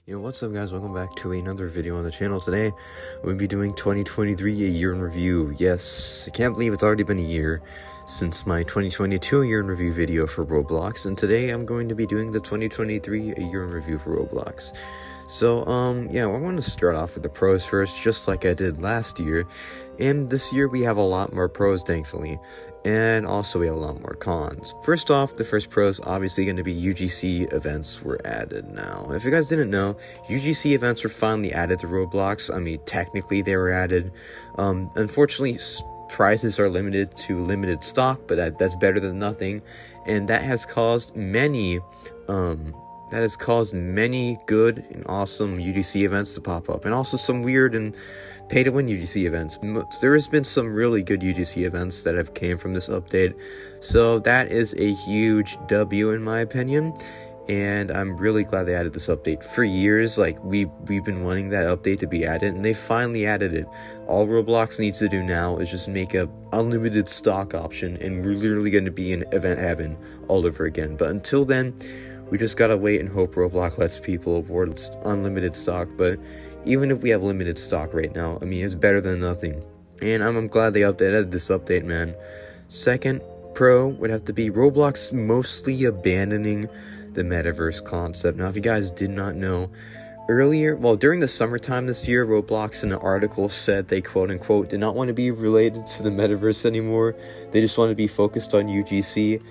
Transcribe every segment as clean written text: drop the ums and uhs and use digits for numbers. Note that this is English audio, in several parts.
Yo, what's up guys, welcome back to another video on the channel. Today, we'll be doing 2023 a year in review. Yes, I can't believe it's already been a year since my 2022 year in review video for Roblox, and today I'm going to be doing the 2023 a year in review for Roblox. So, yeah, I want to start off with the pros first, just like I did last year, and this year we have a lot more pros, thankfully. And also we have a lot more cons. First off, the first pro is obviously going to be UGC events were added now. If you guys didn't know, UGC events were finally added to Roblox. I mean, technically they were added. Unfortunately, prizes are limited to limited stock, but that's better than nothing. And that has caused many good and awesome UGC events to pop up, and also some weird and pay-to-win UGC events. There has been some really good UGC events that have came from this update, so that is a huge W in my opinion, and I'm really glad they added this update. For years, like, we've been wanting that update to be added, and they finally added it. All Roblox needs to do now is just make a unlimited stock option, and we're literally going to be in event heaven all over again. But until then, we just gotta wait and hope Roblox lets people award unlimited stock. But even if we have limited stock right now, I mean, it's better than nothing. And I'm glad they updated this update, man. Second pro would have to be Roblox mostly abandoning the metaverse concept. Now, if you guys did not know, during the summertime this year, Roblox in an article said they quote-unquote did not want to be related to the metaverse anymore. They just want to be focused on UGC.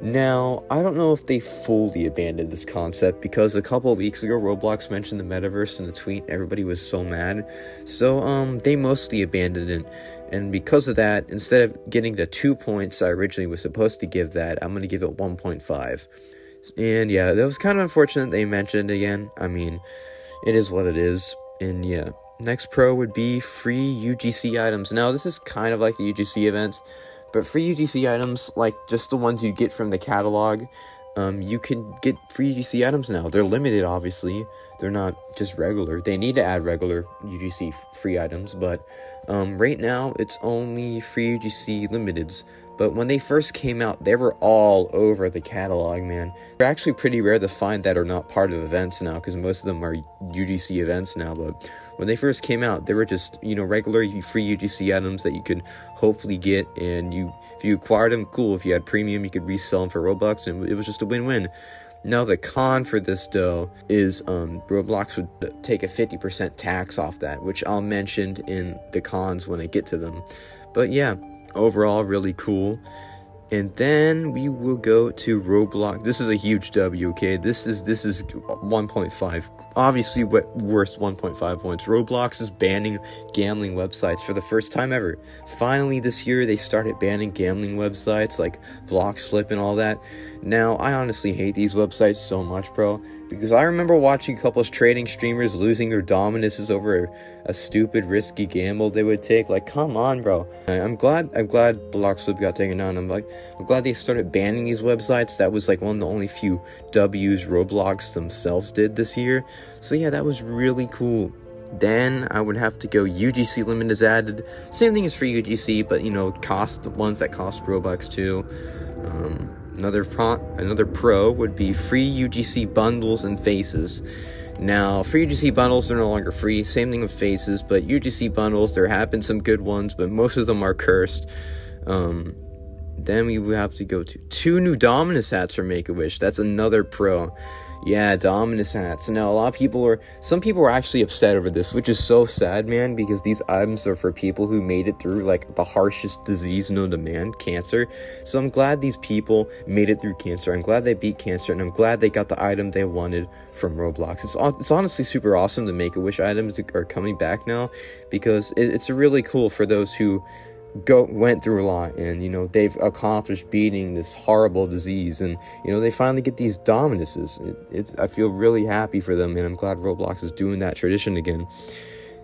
Now, I don't know if they fully abandoned this concept, because a couple of weeks ago, Roblox mentioned the metaverse in a tweet. Everybody was so mad. So, they mostly abandoned it. And because of that, instead of getting the 2 points I originally was supposed to give that, I'm going to give it 1.5. And yeah, that was kind of unfortunate they mentioned it again. I mean, it is what it is. And yeah, next pro would be free UGC items. Now, this is kind of like the UGC events, but free UGC items, like just the ones you get from the catalog, you can get free UGC items now. They're limited, obviously. They're not just regular. They need to add regular UGC free items, but right now it's only free UGC limiteds. But when they first came out, they were all over the catalog, man. They're actually pretty rare to find that are not part of events now, because most of them are UGC events now. But when they first came out, they were just, regular free UGC items that you could hopefully get. And if you acquired them, cool. If you had premium, you could resell them for Robux, and it was just a win-win. Now, the con for this, though, is Roblox would take a 50% tax off that, which I'll mention in the cons when I get to them. But yeah, overall, really cool. And then we will go to Roblox. This is a huge W, okay? This is 1.5. Obviously, worth 1.5 points. Roblox is banning gambling websites for the first time ever. Finally, this year, they started banning gambling websites like Bloxflip and all that. Now, I honestly hate these websites so much, bro, because I remember watching a couple of trading streamers losing their dominances over a stupid, risky gamble they would take. Like, come on, bro. I'm glad Bloxflip got taken down. I'm glad they started banning these websites. That was like one of the only few W's Roblox themselves did this year. So yeah, that was really cool. Then I would have to go UGC limit is added. Same thing as free UGC, but the ones that cost Robux too. Another pro would be free UGC bundles and faces. Now, free UGC bundles are no longer free. Same thing with faces, but UGC bundles, there have been some good ones, but most of them are cursed. Then we would have to go to 2 new Dominus hats for Make-A-Wish. That's another pro. Yeah, Dominus hats. Now, some people are actually upset over this, which is so sad, man, because these items are for people who made it through, like, the harshest disease known to man, cancer. So I'm glad these people made it through cancer. I'm glad they beat cancer, and I'm glad they got the item they wanted from Roblox. It's honestly super awesome the Make-A-Wish items are coming back now, because it's really cool for those who went through a lot, and they've accomplished beating this horrible disease, and they finally get these dominuses. I feel really happy for them, and I'm glad Roblox is doing that tradition again.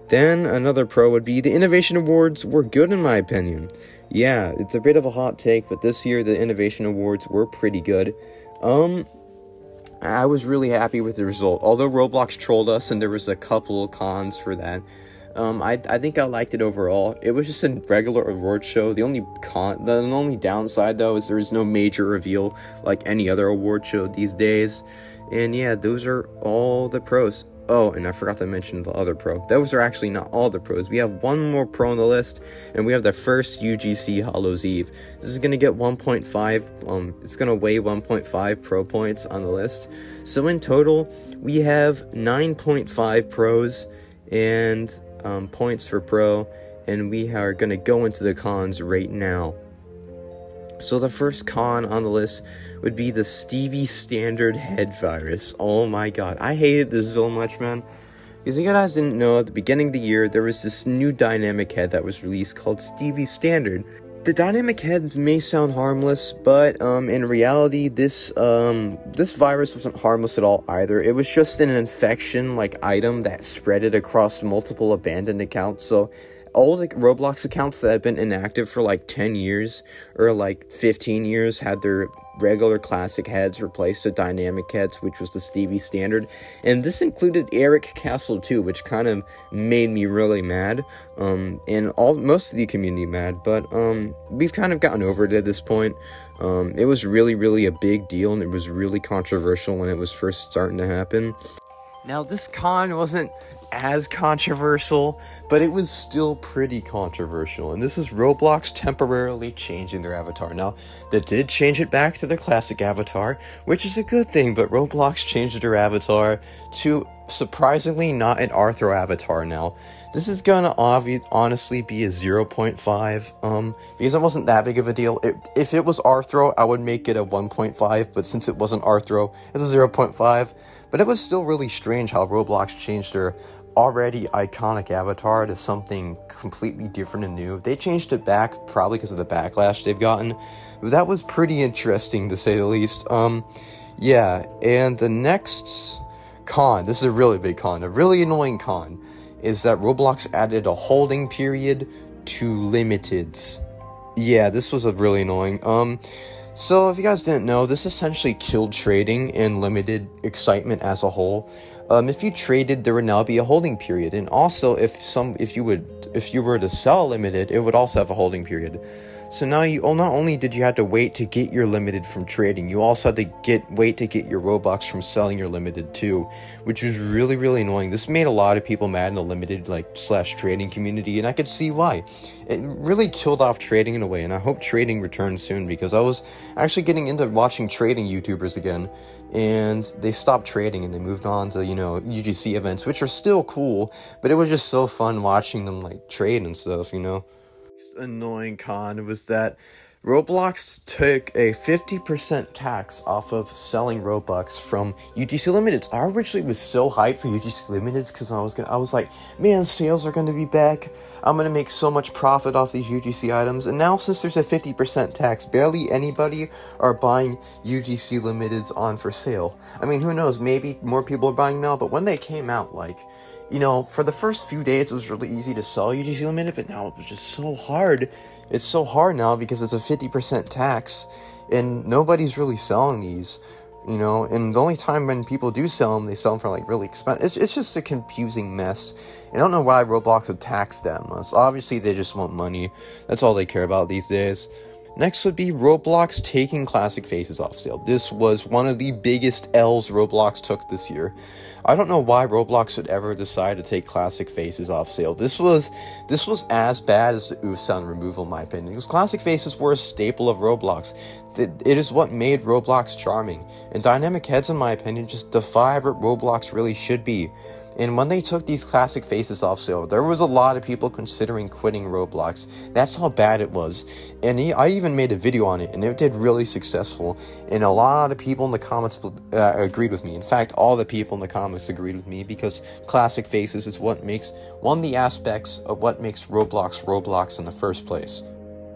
Then another pro would be the Innovation Awards were good in my opinion. Yeah, it's a bit of a hot take, but this year the Innovation Awards were pretty good. I was really happy with the result, although Roblox trolled us and there was a couple of cons for that. I think I liked it overall. It was just a regular award show. The only downside, though, is there is no major reveal like any other award show these days. And yeah, those are all the pros. Oh, and I forgot to mention the other pro. Those are actually not all the pros. We have one more pro on the list, and we have the first UGC Hallows Eve. This is going to get 1.5, it's going to weigh 1.5 pro points on the list. So in total, we have 9.5 pros and points for pro, and we are going to go into the cons right now. So the first con on the list would be the Stevie Standard head virus. Oh my god, I hated this so much, man. Because you guys didn't know, at the beginning of the year, there was this new dynamic head that was released called Stevie Standard. The dynamic head may sound harmless, but in reality, this virus wasn't harmless at all either. It was just an infection item that spread across multiple abandoned accounts. So all the Roblox accounts that have been inactive for 10 years or 15 years had their regular classic heads replaced with dynamic heads, which was the Stevie Standard. And this included Eric Castle too, which kind of made me really mad, and most of the community mad, but we've kind of gotten over it at this point. It was really a big deal, and it was really controversial when it was first starting to happen. Now, this con wasn't as controversial, but it was still pretty controversial, and this is Roblox temporarily changing their avatar. Now, they did change it back to their classic avatar, which is a good thing, but Roblox changed their avatar to, surprisingly, not an Arthro avatar now. This is gonna honestly be a 0.5, because it wasn't that big of a deal. If it was Arthro, I would make it a 1.5, but since it wasn't Arthro, it's a 0.5. But it was still really strange how Roblox changed their already iconic avatar to something completely different and new. They changed it back, probably because of the backlash they've gotten. But that was pretty interesting, to say the least. Yeah, and the next con, this is a really big con, a really annoying con, is that Roblox added a holding period to limiteds. Yeah, this was a really annoying. So if you guys didn't know, this essentially killed trading and limited excitement as a whole. If you traded, there would now be a holding period, and also if you were to sell limited, it would also have a holding period. So now not only did you have to wait to get your limited from trading, you also had to wait to get your Robux from selling your limited too, which was really annoying. This made a lot of people mad in the limited slash trading community, and I could see why. It really killed off trading in a way, and I hope trading returns soon, because I was actually getting into watching trading YouTubers again, and they stopped trading and they moved on to, UGC events, which are still cool, but it was just so fun watching them trade and stuff, Annoying con was that Roblox took a 50% tax off of selling Robux from UGC Limiteds. I originally was so hyped for UGC Limiteds because I was like, man, sales are going to be back. I'm going to make so much profit off these UGC items. And now, since there's a 50% tax, barely anybody are buying UGC Limiteds on for sale. I mean, who knows? Maybe more people are buying now, but when they came out, for the first few days, it was really easy to sell UGC Limited, but now it's just so hard. It's so hard now because it's a 50% tax, and nobody's really selling these, and the only time when people do sell them, they sell them for, really expensive. It's just a confusing mess. I don't know why Roblox would tax that much. Obviously, they just want money. That's all they care about these days. Next would be Roblox taking classic faces off sale. This was one of the biggest L's Roblox took this year. I don't know why Roblox would ever decide to take classic faces off sale. This was as bad as the oof sound removal, in my opinion, because classic faces were a staple of Roblox. It is what made Roblox charming, and dynamic heads, in my opinion, just defy what Roblox really should be. And when they took these classic faces off sale, there was a lot of people considering quitting Roblox. That's how bad it was. And I even made a video on it, and it did really successful. And a lot of people in the comments agreed with me. In fact, all the people in the comments agreed with me, because classic faces is one of the aspects of what makes Roblox Roblox in the first place.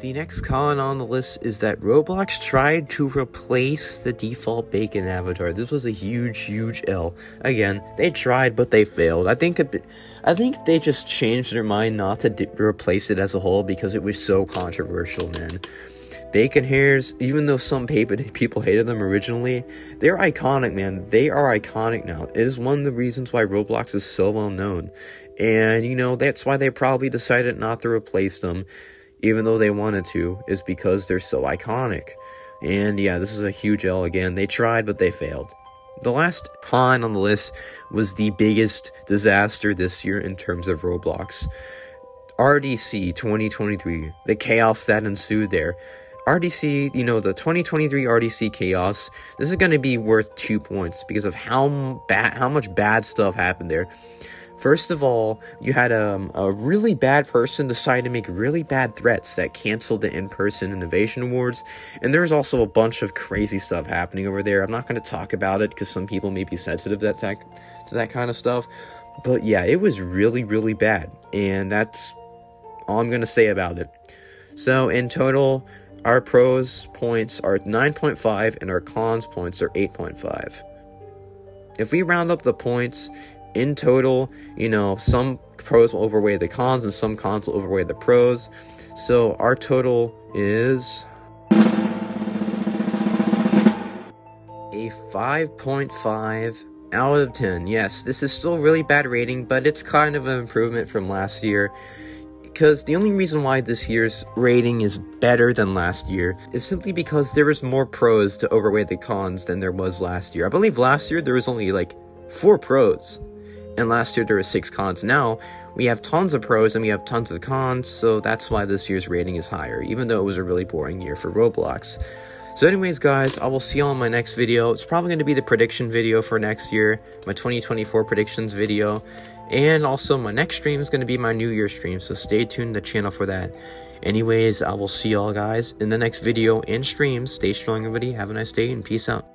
The next con on the list is that Roblox tried to replace the default bacon avatar. This was a huge L. Again, they tried, but they failed. I think they just changed their mind not to replace it as a whole because it was so controversial, man. Bacon hairs, even though some people hated them originally, they're iconic, man. They are iconic now. It is one of the reasons why Roblox is so well known. And, that's why they probably decided not to replace them, even though they wanted to, is because they're so iconic. And yeah, this is a huge L again. They tried, but they failed. The last con on the list was the biggest disaster this year in terms of Roblox. RDC 2023, the chaos that ensued there. RDC, the 2023 RDC chaos, this is going to be worth 2 points because of how much bad stuff happened there. First of all, you had a really bad person decide to make really bad threats that canceled the in-person Innovation Awards, and there's also a bunch of crazy stuff happening over there. I'm not going to talk about it because some people may be sensitive to that kind of stuff, but yeah, it was really, really bad, and that's all I'm going to say about it. So in total, our pros points are 9.5 and our cons points are 8.5. If we round up the points, in total, some pros will overweigh the cons and some cons will overweigh the pros. So our total is a 5.5 out of 10. Yes, this is still a really bad rating, but it's kind of an improvement from last year. Because the only reason why this year's rating is better than last year is simply because there was more pros to overweigh the cons than there was last year. I believe last year there was only like 4 pros. And last year there were 6 cons. Now we have tons of pros and we have tons of cons, so that's why this year's rating is higher, even though it was a really boring year for Roblox. So anyways, guys, I will see you all in my next video. It's probably going to be the prediction video for next year, my 2024 predictions video, and also my next stream is going to be my New Year stream, so stay tuned to the channel for that. Anyways, I will see y'all guys in the next video and stream. Stay strong, everybody. Have a nice day and peace out.